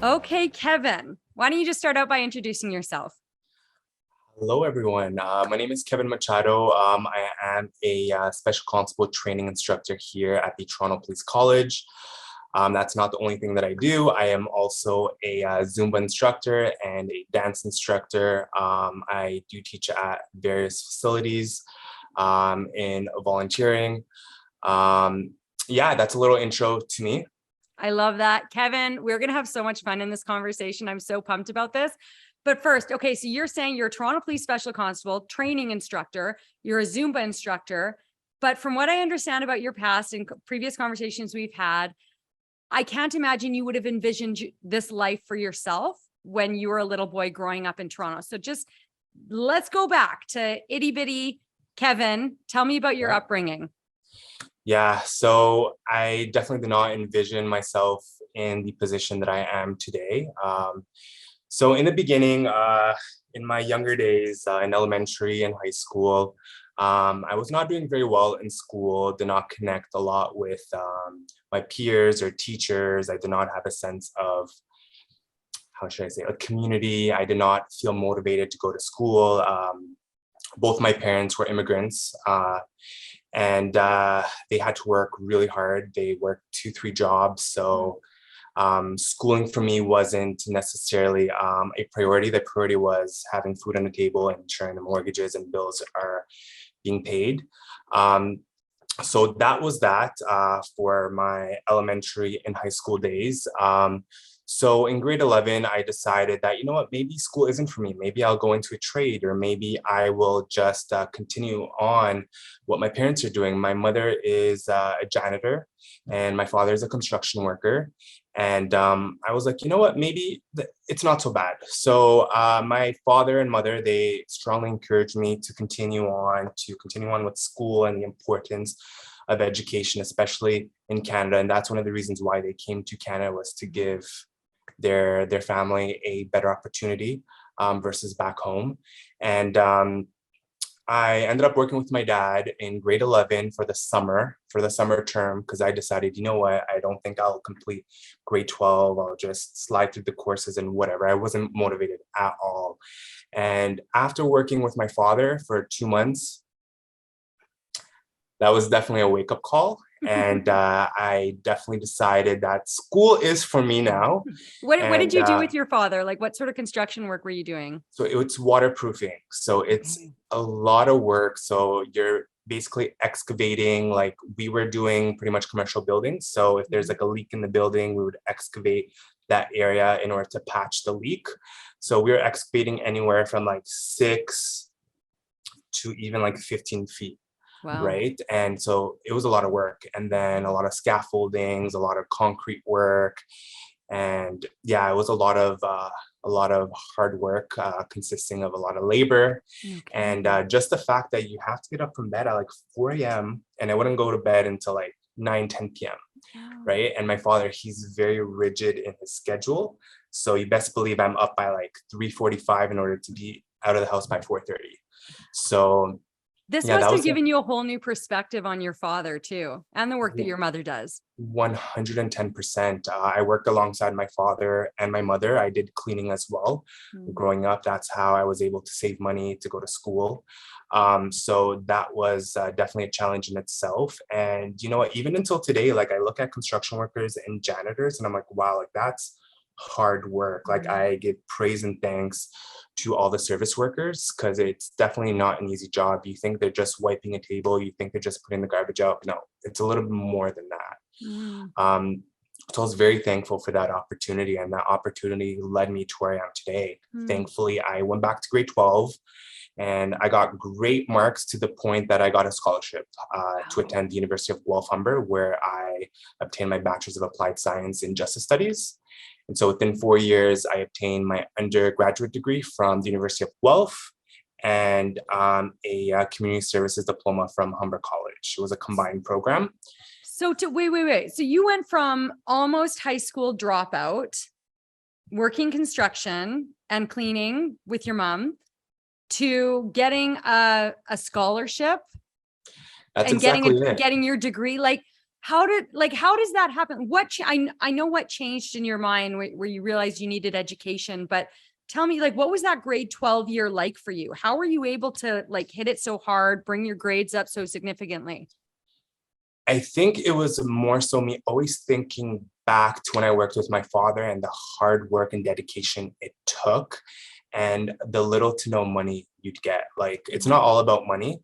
Okay, Kevin, why don't you just start out by introducing yourself? Hello, everyone. My name is Kevin Machado. I am a Special Constable training instructor here at the Toronto Police College. That's not the only thing that I do. I am also a Zumba instructor and a dance instructor. I do teach at various facilities in volunteering. Um, yeah, that's a little intro to me. I love that. Kevin, we're going to have so much fun in this conversation. I'm so pumped about this. But first, okay, so you're saying you're a Toronto Police Special Constable, training instructor, you're a Zumba instructor. But from what I understand about your past and previous conversations we've had, I can't imagine you would have envisioned this life for yourself when you were a little boy growing up in Toronto. So just let's go back to itty bitty Kevin. Tell me about your Yeah. upbringing. Yeah, so I definitely did not envision myself in the position that I am today. So in the beginning, in my younger days, in elementary and high school, I was not doing very well in school, did not connect a lot with my peers or teachers. I did not have a sense of, how should I say, a community. I did not feel motivated to go to school. Both my parents were immigrants. And they had to work really hard. They worked 2, 3 jobs. So schooling for me wasn't necessarily a priority. The priority was having food on the table and ensuring the mortgages and bills are being paid. Um, so that was that for my elementary and high school days. So in grade 11, I decided that, you know what, maybe school isn't for me. Maybe I'll go into a trade, or maybe I will just continue on what my parents are doing. My mother is a janitor and my father is a construction worker. And I was like, you know what, maybe it's not so bad. So my father and mother, they strongly encouraged me to continue on with school and the importance of education, especially in Canada. And that's one of the reasons why they came to Canada, was to give their family a better opportunity versus back home. And I ended up working with my dad in grade 11 for the summer term, because I decided, you know what, I don't think I'll complete grade 12. I'll just slide through the courses and whatever. I wasn't motivated at all. And after working with my father for 2 months, that was definitely a wake-up call. And I definitely decided that school is for me now. What did And you do with your father? Like, what sort of construction work were you doing? so it's waterproofing. So it's Okay. a lot of work. So you're basically excavating, like we were doing pretty much commercial buildings. So if there's like a leak in the building, we would excavate that area in order to patch the leak. So we were excavating anywhere from like 6 to even like 15 feet. Wow. Right. And so it was a lot of work, and then a lot of scaffoldings, a lot of concrete work. And yeah, it was a lot of hard work, consisting of a lot of labor. And Okay. just the fact that you have to get up from bed at like 4 a.m. and I wouldn't go to bed until like 9, 10 p.m. Wow. Right. And my father, he's very rigid in his schedule. So you best believe I'm up by like 3:45 in order to be out of the house by 4:30. So This yeah, must that have was given you a whole new perspective on your father too, and the work that your mother does. 110%. I worked alongside my father and my mother. I did cleaning as well. Mm. Growing up, that's how I was able to save money to go to school. So that was definitely a challenge in itself. And you know what, even until today, like I look at construction workers and janitors and I'm like, wow, like that's hard work. Like Mm. I give praise and thanks to all the service workers, because it's definitely not an easy job. You think they're just wiping a table, you think they're just putting the garbage out. No, it's a little bit more than that. Mm. So I was very thankful for that opportunity, and that opportunity led me to where I am today. Mm. Thankfully, I went back to grade 12 and I got great marks to the point that I got a scholarship to Wow. attend the University of Guelph, where I obtained my Bachelor's of Applied Science in Justice Studies. And so within 4 years, I obtained my undergraduate degree from the University of Guelph and a community services diploma from Humber College. It was a combined program. So to wait. So you went from almost high school dropout, working construction and cleaning with your mom, to getting a scholarship That's and exactly it. getting your degree. Like, how does that happen? I know what changed in your mind where you realized you needed education, but tell me, like, what was that grade 12 year like for you? How were you able to like hit it so hard, bring your grades up so significantly? I think it was more so me always thinking back to when I worked with my father and the hard work and dedication it took and the little to no money you'd get. Like, it's not all about money,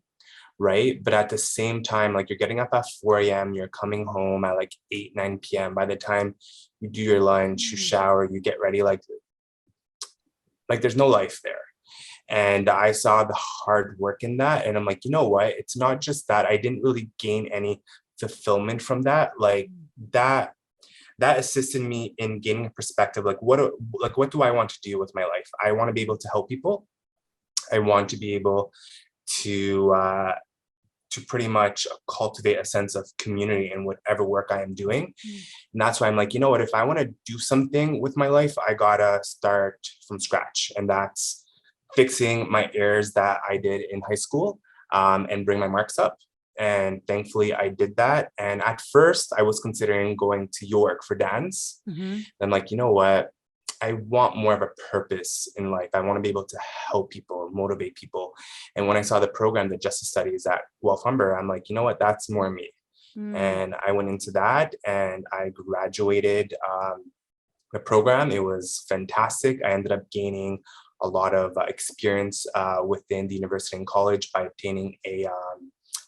right? But at the same time, like, you're getting up at 4 a.m., you're coming home at like 8, 9 p.m. By the time you do your lunch, you shower, you get ready, like there's no life there. And I saw the hard work in that. And I'm like, you know what? It's not just that. I didn't really gain any fulfillment from that. Like that that assisted me in gaining a perspective. What do I want to do with my life? I want to be able to help people. I want to be able to pretty much cultivate a sense of community in whatever work I am doing. And that's why I'm like, you know what, if I want to do something with my life, I gotta start from scratch. And that's fixing my errors that I did in high school, and bring my marks up. And thankfully I did that. And at first I was considering going to York for dance. Mm-hmm. I'm like, you know what? I want more of a purpose in life. I want to be able to help people, motivate people. And when I saw the program, the Justice Studies at Guelph Humber, I'm like, you know what? That's more me. And I went into that and I graduated the program. It was fantastic. I ended up gaining a lot of experience within the university and college by obtaining a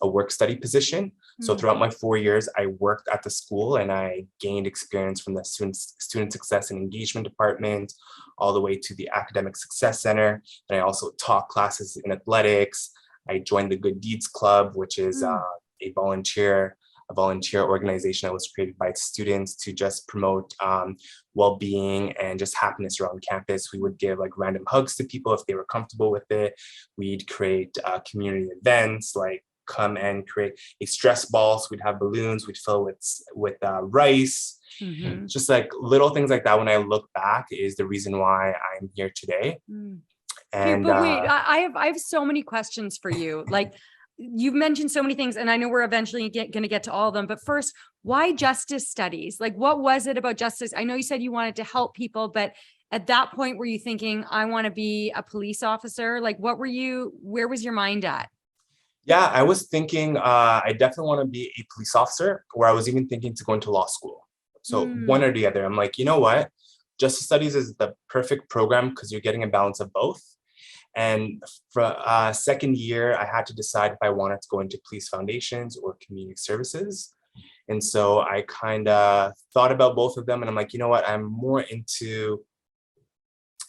work study position. So throughout my 4 years, I worked at the school and I gained experience from the student success and engagement department all the way to the academic success center. And I also taught classes in athletics. I joined the Good Deeds Club, which is a volunteer organization that was created by students to just promote well-being and just happiness around campus. We would give like random hugs to people if they were comfortable with it. We'd create community events like come and create a stress ball. So we'd have balloons, we'd fill with rice, just like little things like that. When I look back is the reason why I'm here today. Okay, And but wait, I have so many questions for you. Like you've mentioned so many things and I know we're eventually going to get to all of them, but first, why justice studies? Like what was it about justice? I know you said you wanted to help people, but at that point, were you thinking, I want to be a police officer? Like where was your mind at? yeah, I was thinking I definitely want to be a police officer, or I was even thinking to go into law school. So one or the other. I'm like, you know what? Justice Studies is the perfect program because you're getting a balance of both. And for second year, I had to decide if I wanted to go into police foundations or community services. And so I kind of thought about both of them. And I'm like, you know what? I'm more into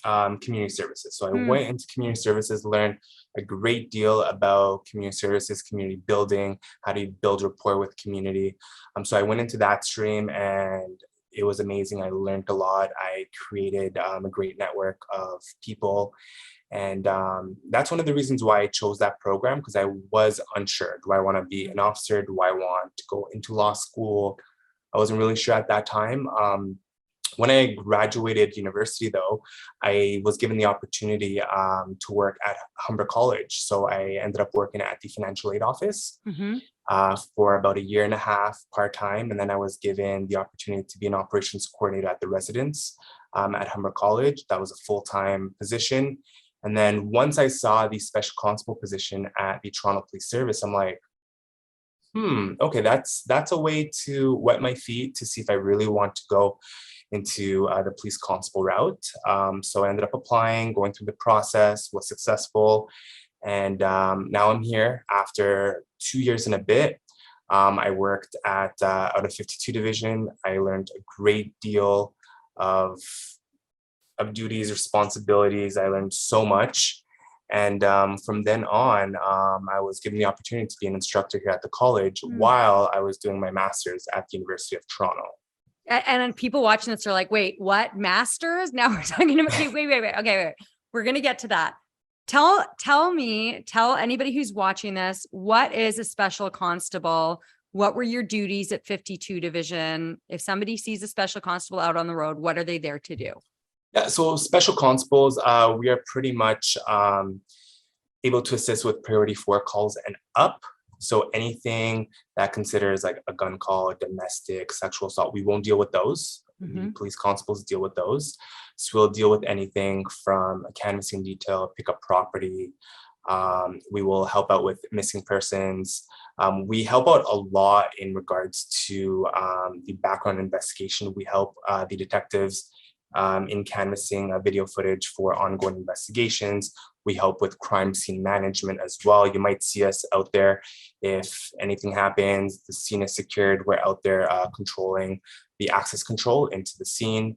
community services. So I went into community services, learned a great deal about community services, community building, how do you build rapport with community. So I went into that stream and it was amazing. I learned a lot. I created a great network of people. And that's one of the reasons why I chose that program, because I was unsure. Do I want to be an officer? Do I want to go into law school? I wasn't really sure at that time. When I graduated university, though, I was given the opportunity to work at Humber College. So I ended up working at the financial aid office for about a year and a half part-time. And then I was given the opportunity to be an operations coordinator at the residence at Humber College. That was a full-time position. And then once I saw the special constable position at the Toronto Police Service, I'm like, okay, that's a way to wet my feet to see if I really want to go into the police constable route. So I ended up applying, going through the process, was successful. And now I'm here after 2 years and a bit. I worked at out of 52 division. I learned a great deal of duties, responsibilities. I learned so much. And from then on, I was given the opportunity to be an instructor here at the college while I was doing my master's at the University of Toronto. And then people watching this are like, wait, what? Masters? Now we're talking about, okay, wait. Okay, wait. We're going to get to that. Tell anybody who's watching this, what is a special constable? What were your duties at 52 division? If somebody sees a special constable out on the road, what are they there to do? Yeah, so special constables, we are pretty much able to assist with priority 4 calls and up. So anything that considers like a gun call, domestic, sexual assault, we won't deal with those. The police constables deal with those. So we'll deal with anything from a canvassing detail, pick up property. We will help out with missing persons. We help out a lot in regards to the background investigation. We help the detectives in canvassing video footage for ongoing investigations. We help with crime scene management as well. You might see us out there if anything happens, the scene is secured, we're out there controlling the access control into the scene.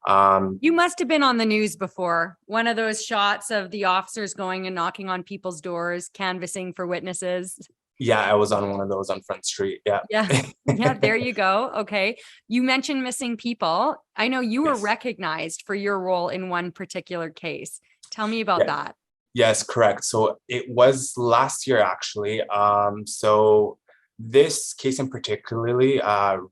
You must have been on the news before. One of those shots of the officers going and knocking on people's doors, canvassing for witnesses. Yeah, I was on one of those on Front Street. Yeah. Yeah, there you go. Okay. You mentioned missing people. I know you were Yes. recognized for your role in one particular case. Tell me about that. Yes, correct. So it was last year, actually. So this case in particularly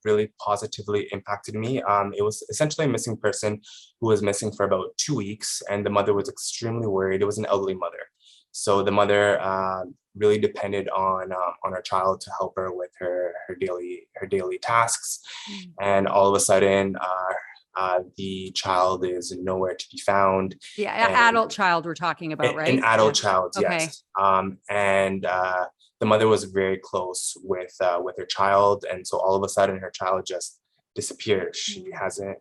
really positively impacted me. It was essentially a missing person who was missing for about 2 weeks, and the mother was extremely worried. It was an elderly mother. So the mother really depended on her child to help her with her daily tasks. And all of a sudden, the child is nowhere to be found. The adult child we're talking about, right? An adult child, Okay. yes. And the mother was very close with her child, and so all of a sudden her child just disappeared. She hasn't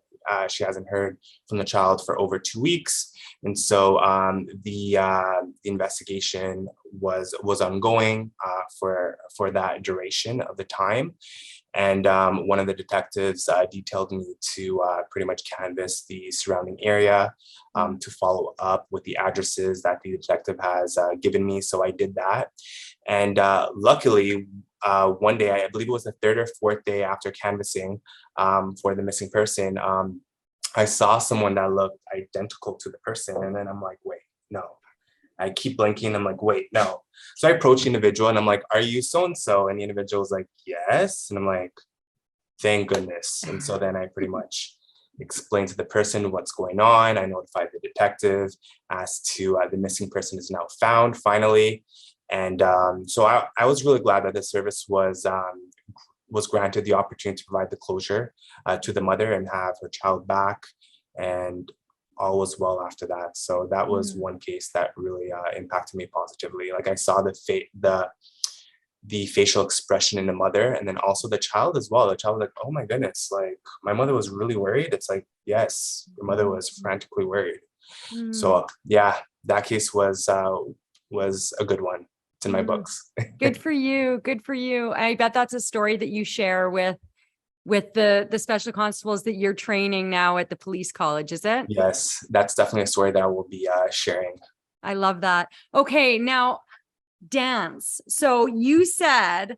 heard from the child for over 2 weeks, and so the investigation was ongoing for that duration of the time. And one of the detectives detailed me to pretty much canvass the surrounding area to follow up with the addresses that the detective has given me. So I did that. And luckily, one day, I believe it was the third or fourth day after canvassing for the missing person, I saw someone that looked identical to the person. And then I'm like, wait, no. I keep blinking. I'm like, wait, no. So I approach the individual and I'm like, are you so-and-so? And the individual was like, yes. And I'm like, thank goodness. And so then I pretty much explained to the person what's going on. I notified the detective as to the missing person is now found finally. And so I was really glad that the service was granted the opportunity to provide the closure to the mother and have her child back. And all was well after that. So that was one case that really impacted me positively. Like I saw the facial expression in the mother, and then also the child as well. The child was like, oh my goodness, like my mother was really worried. It's like, yes, your mother was frantically worried. So yeah, that case was a good one. It's in my books. Good for you. Good for you. I bet that's a story that you share with the special constables that you're training now at the police college, is it? Yes, that's definitely a story that I will be sharing. I love that. Okay, now dance. So you said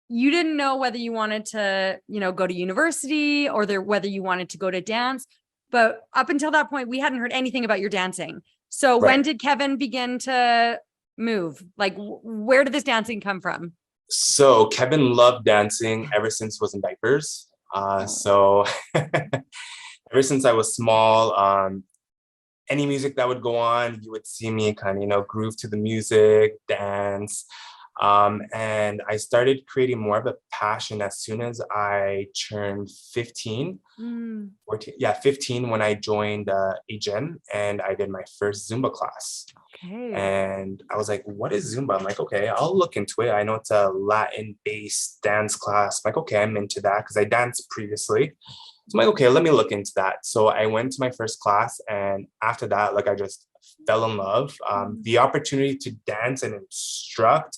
you didn't know whether you wanted to, go to university or whether you wanted to go to dance, but up until that point, we hadn't heard anything about your dancing. So when did Kevin begin to move? Like, where did this dancing come from? So Kevin loved dancing ever since he was in diapers. So ever since I was small, any music that would go on, you would see me kind of, groove to the music, dance. And I started creating more of a passion as soon as I turned 15, 14, 15, when I joined a gym and I did my first Zumba class. Okay. And I was like, what is Zumba? I'm like, okay, I'll look into it. I know it's a Latin-based dance class. I'm like, okay, I'm into that because I danced previously. So I'm like, okay, let me look into that. So I went to my first class, and after that, like I just fell in love. The opportunity to dance and instruct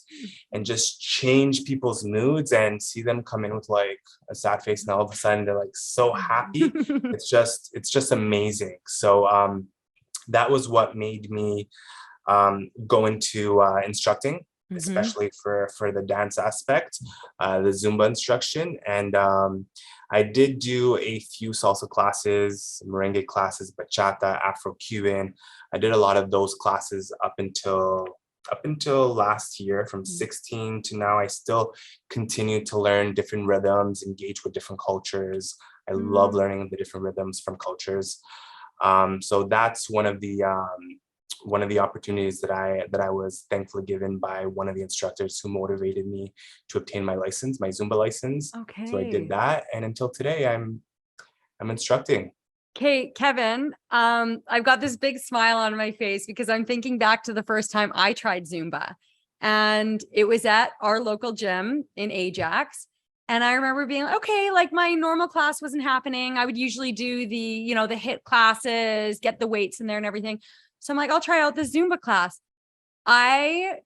and just change people's moods and see them come in with like a sad face, and all of a sudden they're like so happy. It's just amazing. So that was what made me go into instructing, especially for the dance aspect, the Zumba instruction. And I did do a few salsa classes, merengue classes, bachata, Afro-Cuban. I did a lot of those classes up until last year, from 16 to now. I still continue to learn different rhythms, engage with different cultures. I love learning the different rhythms from cultures. So that's one of the one of the opportunities that I was thankfully given by one of the instructors who motivated me to obtain my license, my Zumba license. So I did Okay. that, and until today, I'm instructing. Okay, Kevin, I've got this big smile on my face because I'm thinking back to the first time I tried Zumba, and it was at our local gym in Ajax. And I remember being like, okay, like my normal class wasn't happening. I would usually do the, the HIIT classes, get the weights in there and everything. So I'm like, I'll try out the Zumba class. I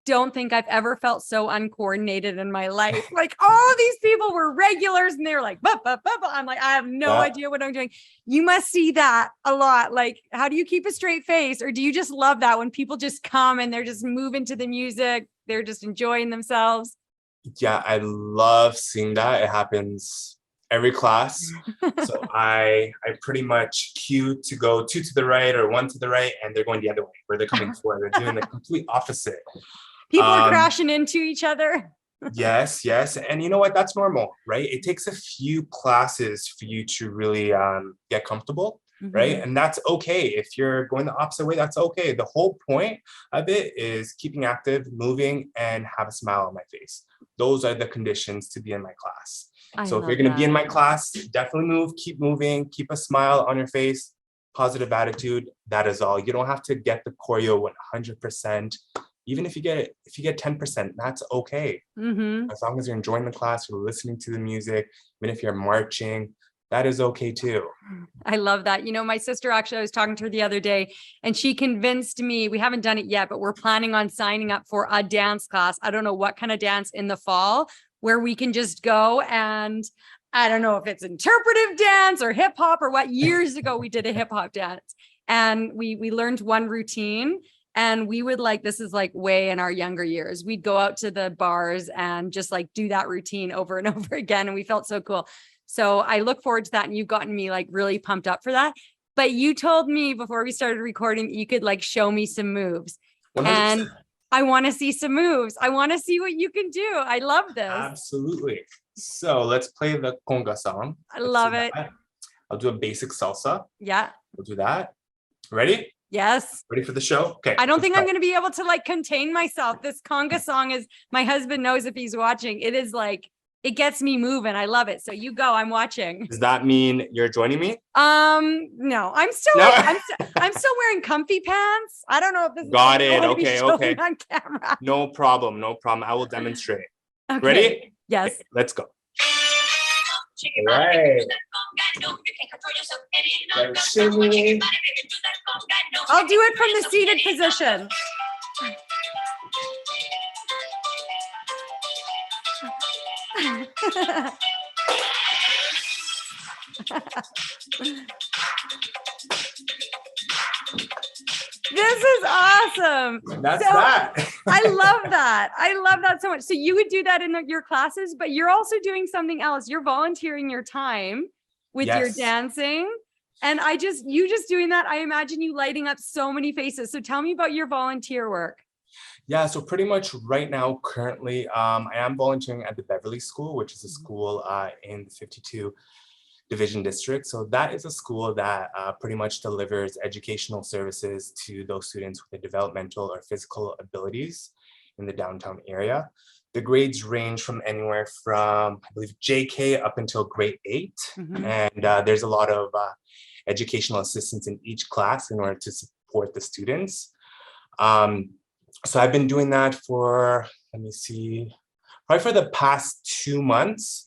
don't think I've ever felt so uncoordinated in my life. Like all of these people were regulars and they were like, bah, bah, bah, bah. I'm like, I have no idea what I'm doing. You must see that a lot. Like, how do you keep a straight face? Or do you just love that when people just come and they're just moving to the music, they're just enjoying themselves? Yeah, I love seeing that. It happens every class. So I pretty much cue to go two to the right or one to the right, and they're going the other way, where they're coming forward. They're doing the complete opposite. People are crashing into each other. Yes, yes. And you know what? That's normal, right? It takes a few classes for you to really get comfortable, right? And that's okay. If you're going the opposite way, that's okay. The whole point of it is keeping active, moving, and have a smile on my face. Those are the conditions to be in my class. So if you're going to be in my class, definitely move, keep moving, keep a smile on your face, positive attitude. That is all. You don't have to get the choreo 100%. Even if you get 10%, that's okay. As long as you're enjoying the class, you're listening to the music, even if you're marching, that is okay too. I love that. My sister, actually, I was talking to her the other day and she convinced me, we haven't done it yet, but we're planning on signing up for a dance class. I don't know what kind of dance in the fall where we can just go, and I don't know if it's interpretive dance or hip hop or what. Years ago, we did a hip hop dance and we learned one routine. And we would this is way in our younger years, we'd go out to the bars and just do that routine over and over again. And we felt so cool. So I look forward to that. And you've gotten me really pumped up for that. But you told me before we started recording, you could show me some moves. 100%. And I want to see some moves. I want to see what you can do. I love this. Absolutely. So let's play the conga song. I love it. I'll do a basic salsa. Yeah. We'll do that. Ready? Yes. Ready for the show? Okay. I don't think I'm going to be able to contain myself. This conga song is, my husband knows if he's watching, it is it gets me moving. I love it. So you go, I'm watching. Does that mean you're joining me? No, I'm still wearing comfy pants. I don't know if this is got it. Okay. on camera. No problem. I will demonstrate. Okay. Ready? Yes. Okay, let's go. All right. I'll do it from the seated position. This is awesome. That's that. I love that. I love that so much. So you would do that in your classes, but you're also doing something else. You're volunteering your time with your dancing. And you just doing that, I imagine you lighting up so many faces. So tell me about your volunteer work. Yeah, so pretty much right now, currently, I am volunteering at the Beverly School, which is a school in the 52 Division District. So that is a school that pretty much delivers educational services to those students with developmental or physical abilities in the downtown area. The grades range from anywhere from, I believe, JK up until grade 8. And there's a lot of educational assistance in each class in order to support the students. So I've been doing that for, let me see, probably for the past 2 months.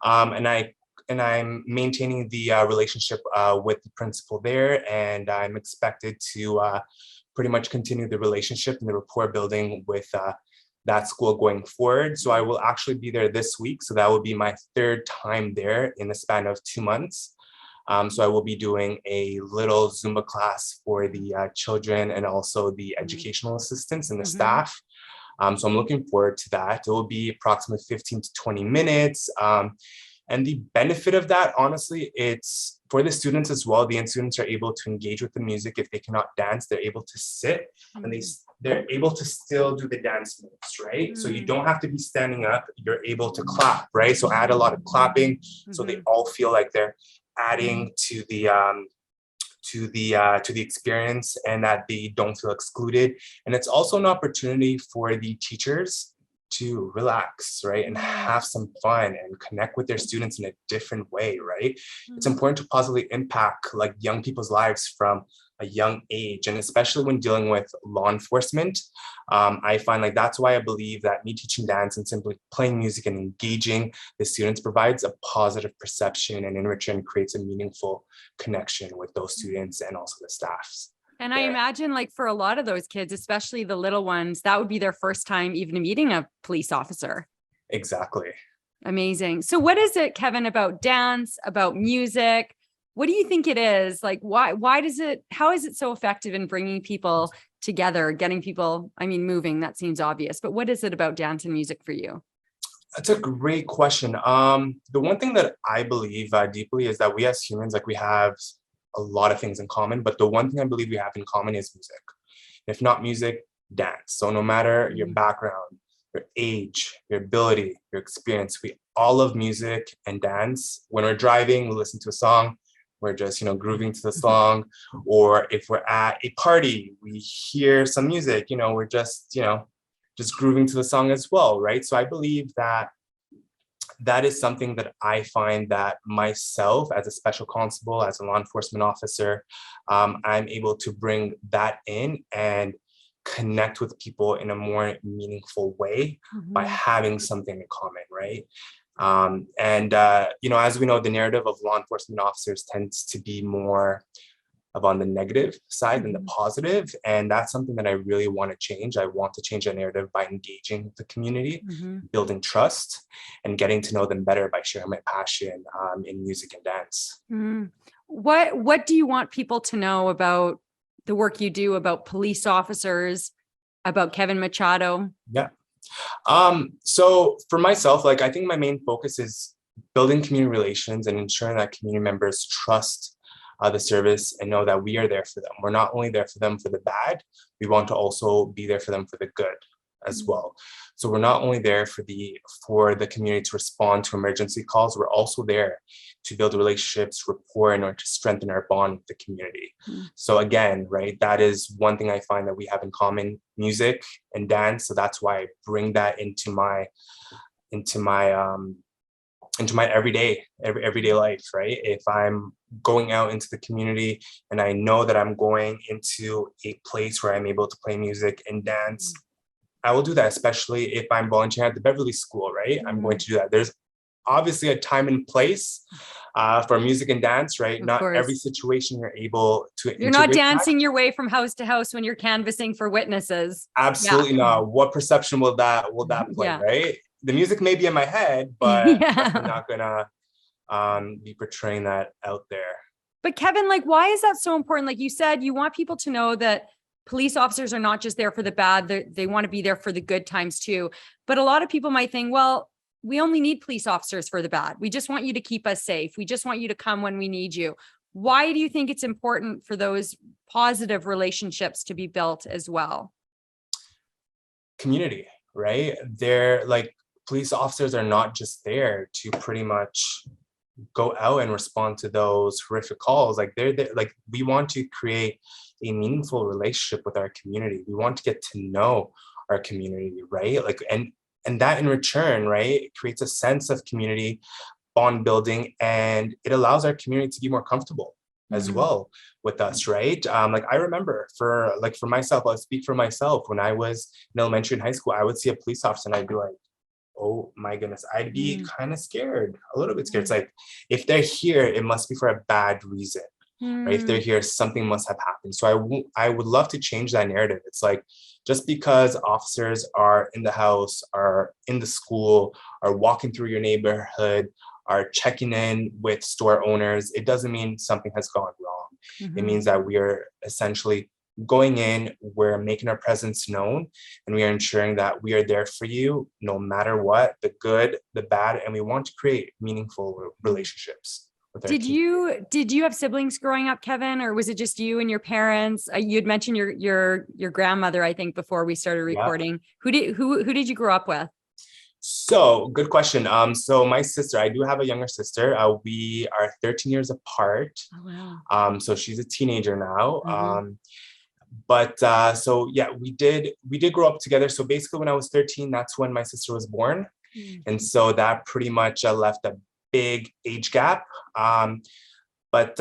And I'm maintaining the relationship with the principal there, and I'm expected to pretty much continue the relationship and the rapport building with that school going forward. So I will actually be there this week. So that will be my 3rd time there in the span of 2 months. So I will be doing a little Zumba class for the children and also the educational assistants and the staff. So I'm looking forward to that. It will be approximately 15 to 20 minutes. And the benefit of that, honestly, it's for the students as well. The students are able to engage with the music. If they cannot dance, they're able to sit and they're able to still do the dance moves, right? So you don't have to be standing up. You're able to clap, right? So add a lot of clapping so they all feel like they're adding to the to the experience, and that they don't feel excluded. And it's also an opportunity for the teachers to relax, right, and have some fun and connect with their students in a different way, right? It's important to positively impact like young people's lives from a young age, and especially when dealing with law enforcement. I find like that's why I believe that me teaching dance and simply playing music and engaging the students provides a positive perception, and in return creates a meaningful connection with those students and also the staffs. And I imagine like for a lot of those kids, especially the little ones, that would be their first time even meeting a police officer. Exactly. Amazing. So what is it, Kevin, about dance, about music? What do you think it is? Like, how is it so effective in bringing people together, getting people, I mean, moving, that seems obvious, but what is it about dance and music for you? That's a great question. The one thing that I believe deeply is that we as humans, like we have a lot of things in common, but the one thing I believe we have in common is music. If not music, dance. So no matter your background, your age, your ability, your experience, we all love music and dance. When we're driving, we listen to a song, we're just, grooving to the song. Or if we're at a party, we hear some music, we're just grooving to the song as well, right? So I believe that that is something that I find that myself as a special constable, as a law enforcement officer, I'm able to bring that in and connect with people in a more meaningful way by having something in common, right? As we know, the narrative of law enforcement officers tends to be more of on the negative side than the positive. And that's something that I really want to change. I want to change that narrative by engaging with the community, building trust, and getting to know them better by sharing my passion in music and dance. What do you want people to know about the work you do, about police officers, about Kevin Machado? Yeah. So for myself, like I think my main focus is building community relations and ensuring that community members trust the service and know that we are there for them. We're not only there for them for the bad, we want to also be there for them for the good as well. So we're not only there for the community to respond to emergency calls, we're also there to build relationships, rapport, in order to strengthen our bond with the community. So again, right, that is one thing I find that we have in common, music and dance. So that's why I bring that into my everyday life, right? If I'm going out into the community and I know that I'm going into a place where I'm able to play music and dance, I will do that, especially if I'm volunteering at the Beverly School, right? I'm going to do that. There's obviously a time and place for music and dance, right? Not every situation you're able to. You're not dancing your way from house to house when you're canvassing for witnesses. Absolutely not. What perception will that play, right? The music may be in my head, but I'm not gonna be portraying that out there. But Kevin, like, why is that so important? Like you said, you want people to know that police officers are not just there for the bad, they want to be there for the good times too. But a lot of people might think, well, we only need police officers for the bad. We just want you to keep us safe. We just want you to come when we need you. Why do you think it's important for those positive relationships to be built as well? Community, right? They're like, police officers are not just there to pretty much go out and respond to those horrific calls. Like they're there, like we want to create a meaningful relationship with our community. We want to get to know our community, right? Like, and that in return, right, creates a sense of community bond building, and it allows our community to be more comfortable as well with us, right? Like I remember for myself, I'll speak for myself. When I was in elementary and high school, I would see a police officer and I'd be like, oh my goodness, I'd be kind of scared, a little bit scared. It's like, if they're here, it must be for a bad reason, right? If they're here, something must have happened. So I would love to change that narrative. It's like, just because officers are in the house, are in the school, are walking through your neighborhood, are checking in with store owners, it doesn't mean something has gone wrong. It means that we are essentially going in, we're making our presence known, and we are ensuring that we are there for you no matter what, the good, the bad, and we want to create meaningful relationships with our team. Did you have siblings growing up, Kevin, or was it just you and your parents? You had mentioned your grandmother, I think, before we started recording. Who did you grow up with? So good question. So my sister, I do have a younger sister. We are 13 years apart. Oh, wow. So she's a teenager now. Mhm. But so yeah, we did grow up together. So basically when I was 13, that's when my sister was born. Mm. And so that pretty much left a big age gap. But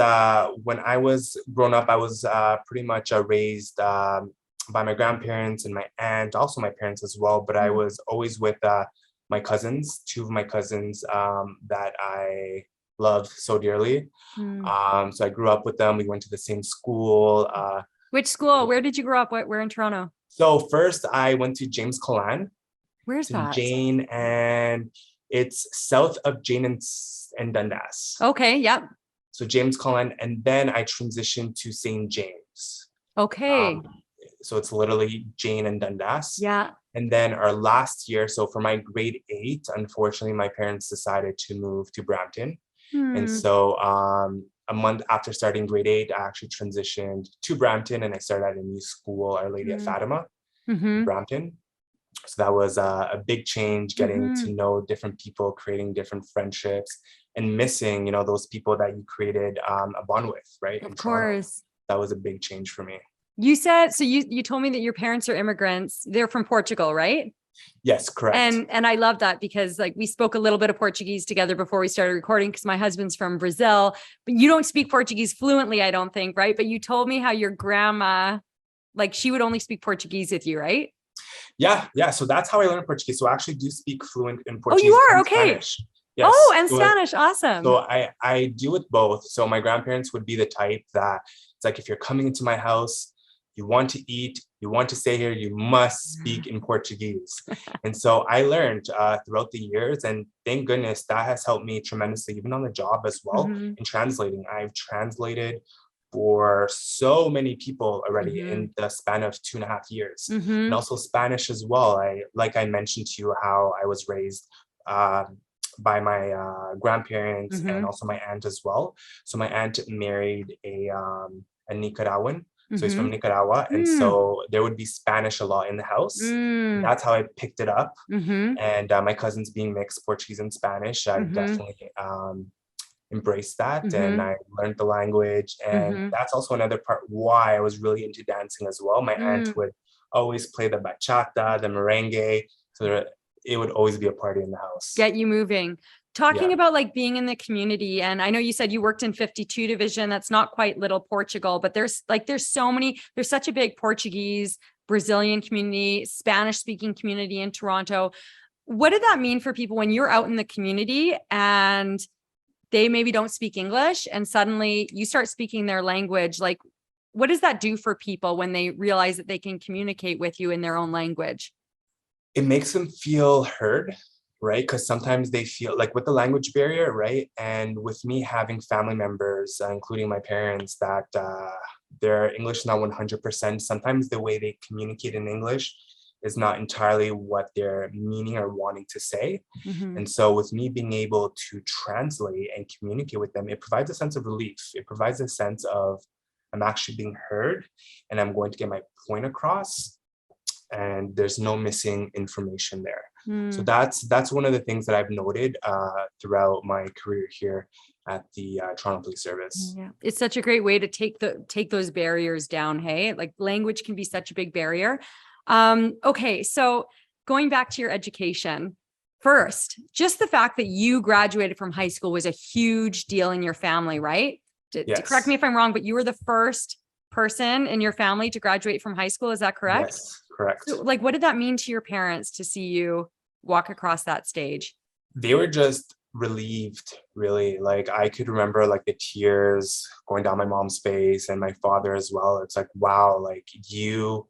when I was growing up, I was pretty much raised by my grandparents and my aunt, also my parents as well. But I Mm. was always with my cousins, two of my cousins that I love so dearly. Mm. So I grew up with them. We went to the same school. Which school? Where did you grow up? Where in Toronto? So first I went to James Collan. Where's It's in that? Jane, and it's south of Jane and Dundas. Okay. Yep. So James Cullen, and then I transitioned to St. James. Okay. Um, so it's literally Jane and Dundas. Yeah. And then our last year, so for my grade 8, unfortunately, my parents decided to move to Brampton. And Hmm. so a month after starting grade 8, I actually transitioned to Brampton and I started at a new school, Our Lady of Mm. Fatima, in Mm-hmm. Brampton. So that was a big change, getting Mm-hmm. to know different people, creating different friendships, and missing, those people that you created a bond with, right, in Of Toronto. course. That was a big change for me. You said so you told me that your parents are immigrants. They're from Portugal, right? Yes, correct. And I love that because like we spoke a little bit of Portuguese together before we started recording because my husband's from Brazil, but you don't speak Portuguese fluently, I don't think, right? But you told me how your grandma, like she would only speak Portuguese with you, right? Yeah. So that's how I learned Portuguese. So I actually do speak fluent in Oh, you Portuguese are? and Okay. Spanish. Oh, Yes. and So Spanish. So Awesome. I do with both. So my grandparents would be the type that it's like, if you're coming into my house, you want to eat, you want to stay here, you must speak in Portuguese. And so I learned throughout the years, and thank goodness that has helped me tremendously, even on the job as well, Mm-hmm. in translating. I've translated for so many people already Mm-hmm. in the span of 2.5 years. And Mm-hmm. also Spanish as well. Like I mentioned to you, how I was raised by my grandparents and Mm-hmm. also my aunt as well. So my aunt married a Nicaraguan. So he's from Mm-hmm. Nicaragua. And Mm. so there would be Spanish a lot in the house. Mm. That's how I picked it up. Mm-hmm. And my cousins being mixed Portuguese and Spanish, I Mm-hmm. definitely embraced that, and Mm-hmm. I learned the language. And Mm-hmm. that's also another part why I was really into dancing as well. My aunt Mm. would always play the bachata, the merengue. So it would always be a party in the house. Get you moving. Yeah. Talking about like being in the community. And I know you said you worked in 52 division. That's not quite Little Portugal, but there's so many, there's such a big Portuguese, Brazilian community, Spanish speaking community in Toronto. What did that mean for people when you're out in the community and they maybe don't speak English and suddenly you start speaking their language? Like, what does that do for people when they realize that they can communicate with you in their own language? It makes them feel heard, right? Because sometimes they feel like, with the language barrier, right? And with me having family members, including my parents, that their English is not 100%. Sometimes the way they communicate in English is not entirely what they're meaning or wanting to say. Mm-hmm. And so with me being able to translate and communicate with them, it provides a sense of relief. It provides a sense of, I'm actually being heard and I'm going to get my point across, and there's no missing information there. So that's one of the things that I've noted throughout my career here at the Toronto Police Service. Yeah, it's such a great way to take those barriers down. Hey, like language can be such a big barrier. Okay, so going back to your education, first, just the fact that you graduated from high school was a huge deal in your family, right? Correct me Yes. if I'm wrong, but you were the first person in your family to graduate from high school. Is that correct? Yes, correct. So, like, what did that mean to your parents to see you walk across that stage? They were just relieved, really. Like, I could remember like the tears going down my mom's face and my father as well. It's like, wow, like you're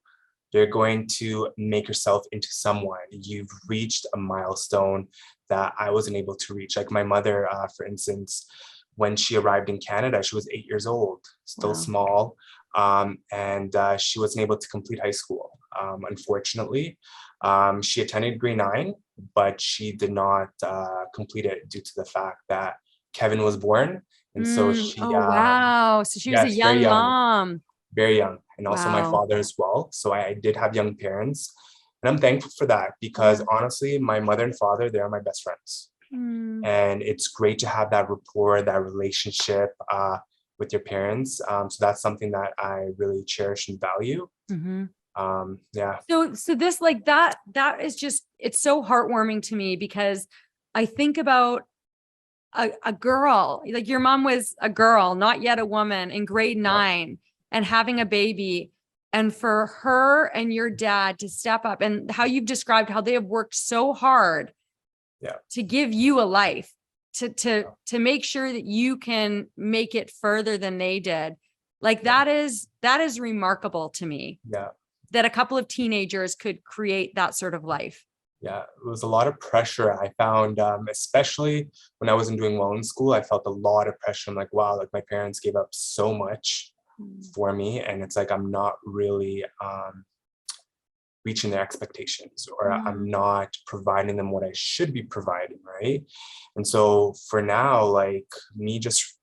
going to make yourself into someone. You've reached a milestone that I wasn't able to reach. Like my mother, for instance, when she arrived in Canada, she was 8 years old, still Wow. small, and she wasn't able to complete high school, unfortunately. She attended grade 9, but she did not complete it due to the fact that Kevin was born. And so she, Oh, wow. So she was a yes, very young young, mom. very young, and also my Wow. father as well. So I did have young parents. And I'm thankful for that because honestly, my mother and father, they are my best friends. And it's great to have that rapport, that relationship with your parents. So that's something that I really cherish and value. Yeah. So this, like that is just, it's so heartwarming to me because I think about a girl, like your mom was a girl, not yet a woman, in grade 9 and having a baby. And for her and your dad to step up, and how you've described how they have worked so hard to give you a life, to make sure that you can make it further than they did. Like that is remarkable to me. Yeah. That a couple of teenagers could create that sort of life. Yeah, it was a lot of pressure. I found, especially when I wasn't doing well in school, I felt a lot of pressure. I'm like, wow, like my parents gave up so much for me. And it's like, I'm not really reaching their expectations, or I'm not providing them what I should be providing, right? And so for now, like me just,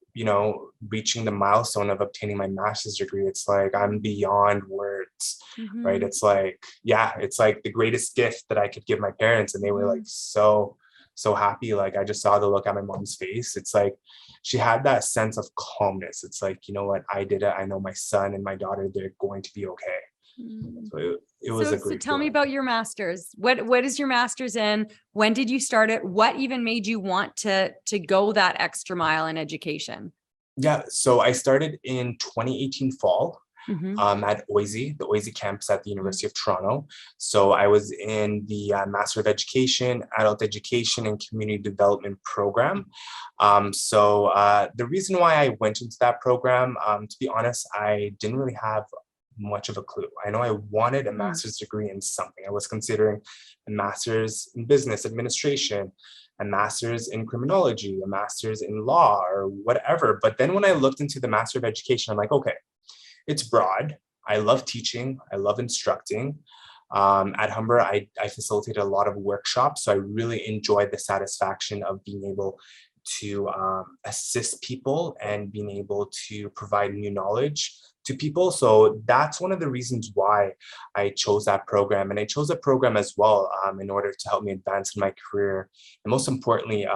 reaching the milestone of obtaining my master's degree, it's like I'm beyond words, right? It's like, it's like the greatest gift that I could give my parents. And they were like so happy. Like I just saw the look on my mom's face. It's like she had that sense of calmness. It's like, you know what, I did it. I know my son and my daughter, they're going to be okay. So it was a great So tell me feeling. about your master's. What is your master's in? When did you start it? What even made you want to go that extra mile in education? Yeah, so I started in 2018 fall at the Oise campus at the University of Toronto. So I was in the Master of Education, Adult Education, and Community Development program. The reason why I went into that program, to be honest, I didn't really have much of a clue. I know I wanted a master's degree in something. I was considering a master's in business administration, a master's in criminology, a master's in law, or whatever. But then when I looked into the Master of Education, I'm like, okay, it's broad. I love teaching. I love instructing. At Humber, I facilitated a lot of workshops. So I really enjoyed the satisfaction of being able to assist people and being able to provide new knowledge to people. So that's one of the reasons why I chose that program. And I chose a program as well in order to help me advance in my career. And most importantly,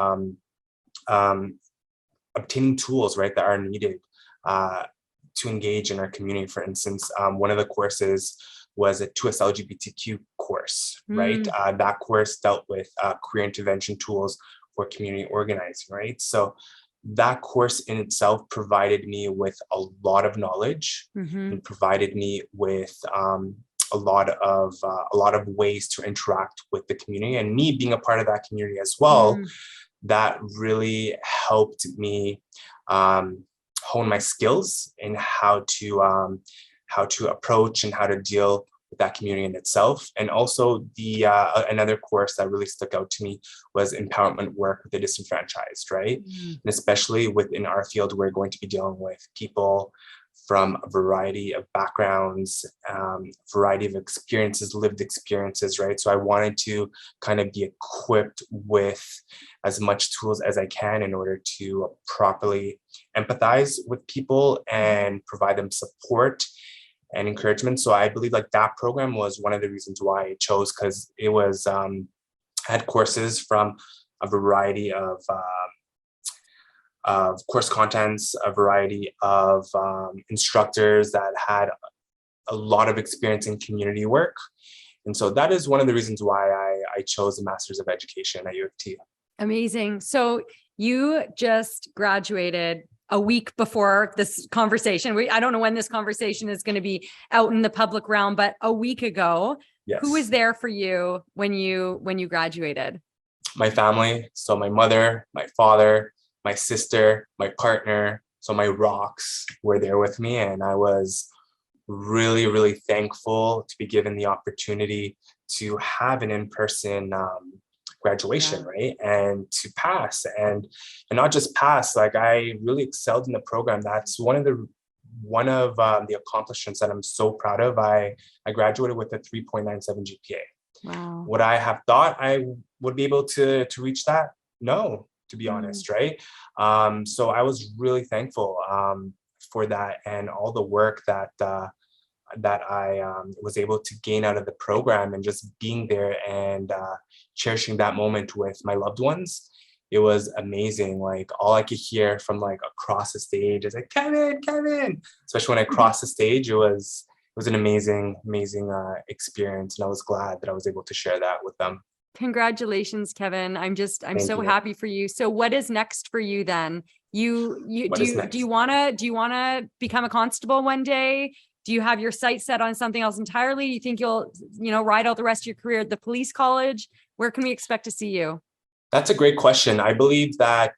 obtaining tools, right, that are needed to engage in our community. For instance, one of the courses was a 2S LGBTQ course, right? That course dealt with career intervention tools for community organizing, right? So that course in itself provided me with a lot of knowledge and provided me with a lot of ways to interact with the community, and me being a part of that community as well. That really helped me hone my skills in how to approach and how to deal with that community in itself. And also the another course that really stuck out to me was empowerment work with the disenfranchised, right? And especially within our field, we're going to be dealing with people from a variety of backgrounds, variety of experiences, lived experiences, right? So I wanted to kind of be equipped with as much tools as I can in order to properly empathize with people and provide them support and encouragement. So I believe like that program was one of the reasons why I chose, because it was had courses from a variety of course contents, a variety of instructors that had a lot of experience in community work. And so that is one of the reasons why I chose the Masters of Education at U of T. Amazing. So you just graduated a week before this conversation. I don't know when this conversation is going to be out in the public realm, but a week ago. Yes. Who was there for you when you graduated? My family. So my mother, my father, my sister, my partner. So my rocks were there with me. And I was really, really thankful to be given the opportunity to have an in-person graduation, right? And to pass and not just pass, like I really excelled in the program. That's one of the accomplishments that I'm so proud of. I graduated with a 3.97 GPA. Wow. Would I have thought I would be able to reach that? No, to be honest, right? So I was really thankful for that and all the work that that I was able to gain out of the program, and just being there and cherishing that moment with my loved ones. It was amazing. Like all I could hear from like across the stage is like, Kevin, Kevin. Especially when I crossed the stage, it was an amazing, amazing experience. And I was glad that I was able to share that with them. Congratulations, Kevin. I'm Thank so you. happy for you. So what is next for you then? What is next? Do you want to become a constable one day? Do you have your sights set on something else entirely? You think you'll, ride out the rest of your career at the police college? Where can we expect to see you? That's a great question. I believe that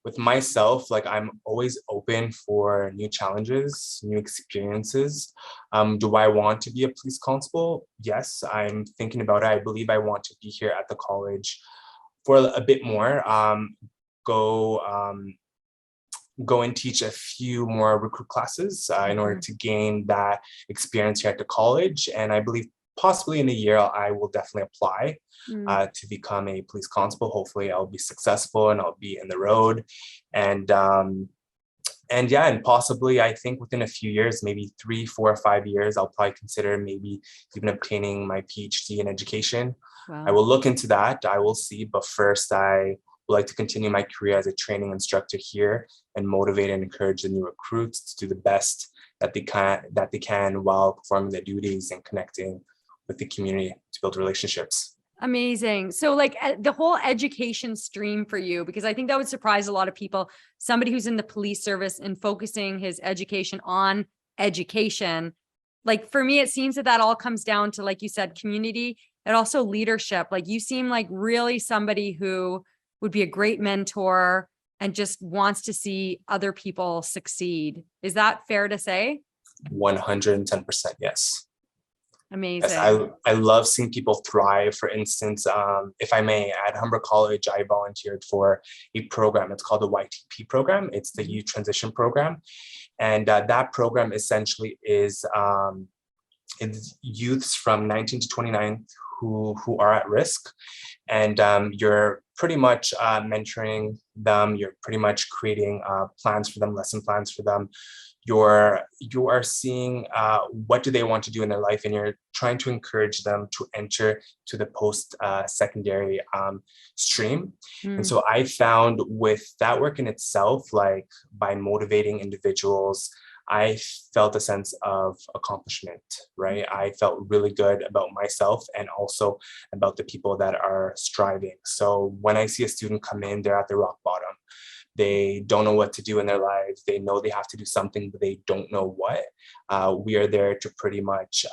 with myself, like I'm always open for new challenges, new experiences. Do I want to be a police constable? Yes, I'm thinking about it. I believe I want to be here at the college for a bit more. Go go and teach a few more recruit classes in order to gain that experience here at the college. And I believe possibly in a year, I will definitely apply to become a police constable. Hopefully I'll be successful and I'll be in the road. And yeah, and possibly I think within a few years, maybe 3, 4, or 5 years, I'll probably consider maybe even obtaining my PhD in education. Wow. I will look into that. I will see. But first, I would like to continue my career as a training instructor here and motivate and encourage the new recruits to do the best that they can while performing their duties and connecting with the community to build relationships. Amazing. So like the whole education stream for you, because I think that would surprise a lot of people, somebody who's in the police service and focusing his education on education. Like for me, it seems that all comes down to, like you said, community and also leadership. Like you seem like really somebody who would be a great mentor and just wants to see other people succeed. Is that fair to say? 110%, yes. Amazing. Yes, I love seeing people thrive. For instance, if I may, at Humber College, I volunteered for a program. It's called the YTP program. It's the Youth Transition Program. And that program essentially is it's youths from 19 to 29 who are at risk. And you're pretty much mentoring them. You're pretty much creating plans for them, lesson plans for them. You are seeing what do they want to do in their life, and you're trying to encourage them to enter to the post secondary stream. And so I found with that work in itself, like by motivating individuals, I felt a sense of accomplishment, right? I felt really good about myself and also about the people that are striving. So when I see a student come in, they're at the rock bottom. They don't know what to do in their lives. They know they have to do something, but they don't know what. We are there to pretty much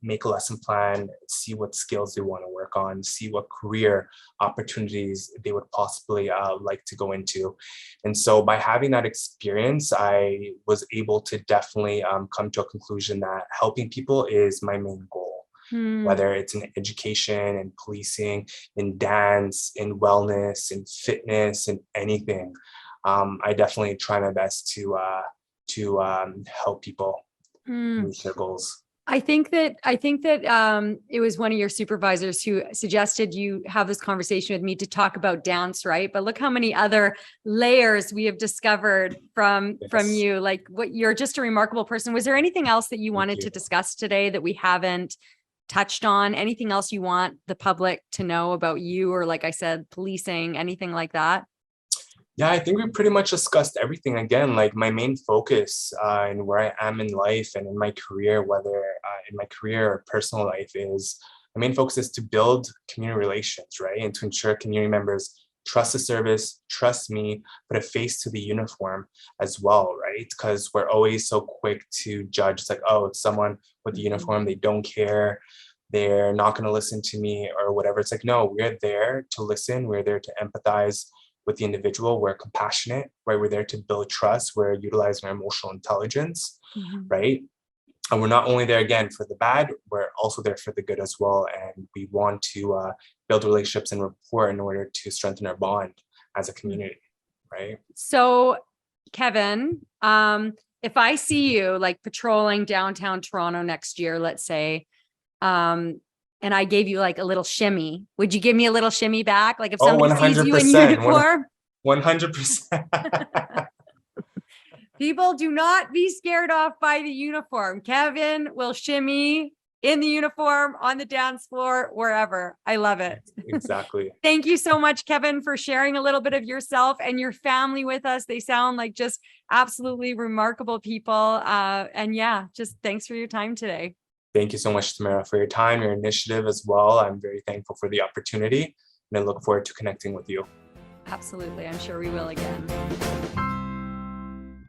make a lesson plan, see what skills they want to work on, see what career opportunities they would possibly like to go into. And so by having that experience, I was able to definitely come to a conclusion that helping people is my main goal. Whether it's in education and policing, in dance, in wellness, in fitness, in anything. I definitely try my best to help people reach their goals. I think that it was one of your supervisors who suggested you have this conversation with me to talk about dance, right? But look how many other layers we have discovered from you. Like you're just a remarkable person. Was there anything else that you wanted to discuss today that we haven't touched on? Anything else you want the public to know about you, or like I said, policing, anything like that? Yeah, I think we pretty much discussed everything. Again, like my main focus and where I am in life and in my career, whether in my career or personal life, is my main focus is to build community relations, right? And to ensure community members trust the service, trust me, put a face to the uniform as well, right? Because we're always so quick to judge. It's like, oh, it's someone with the uniform, they don't care, they're not going to listen to me or whatever. It's like, no, we're there to listen. We're there to empathize with the individual. We're compassionate, right? We're there to build trust. We're utilizing our emotional intelligence, right? And we're not only there, again, for the bad, we're also there for the good as well. And we want to build relationships and rapport in order to strengthen our bond as a community, right? So, Kevin, if I see you like patrolling downtown Toronto next year, let's say, and I gave you like a little shimmy, would you give me a little shimmy back? Like if somebody sees you in uniform? 100%. People, do not be scared off by the uniform. Kevin will shimmy in the uniform, on the dance floor, wherever. I love it. Exactly. Thank you so much, Kevin, for sharing a little bit of yourself and your family with us. They sound like just absolutely remarkable people. And yeah, just thanks for your time today. Thank you so much, Tamara, for your time, your initiative as well. I'm very thankful for the opportunity, and I look forward to connecting with you. Absolutely. I'm sure we will again.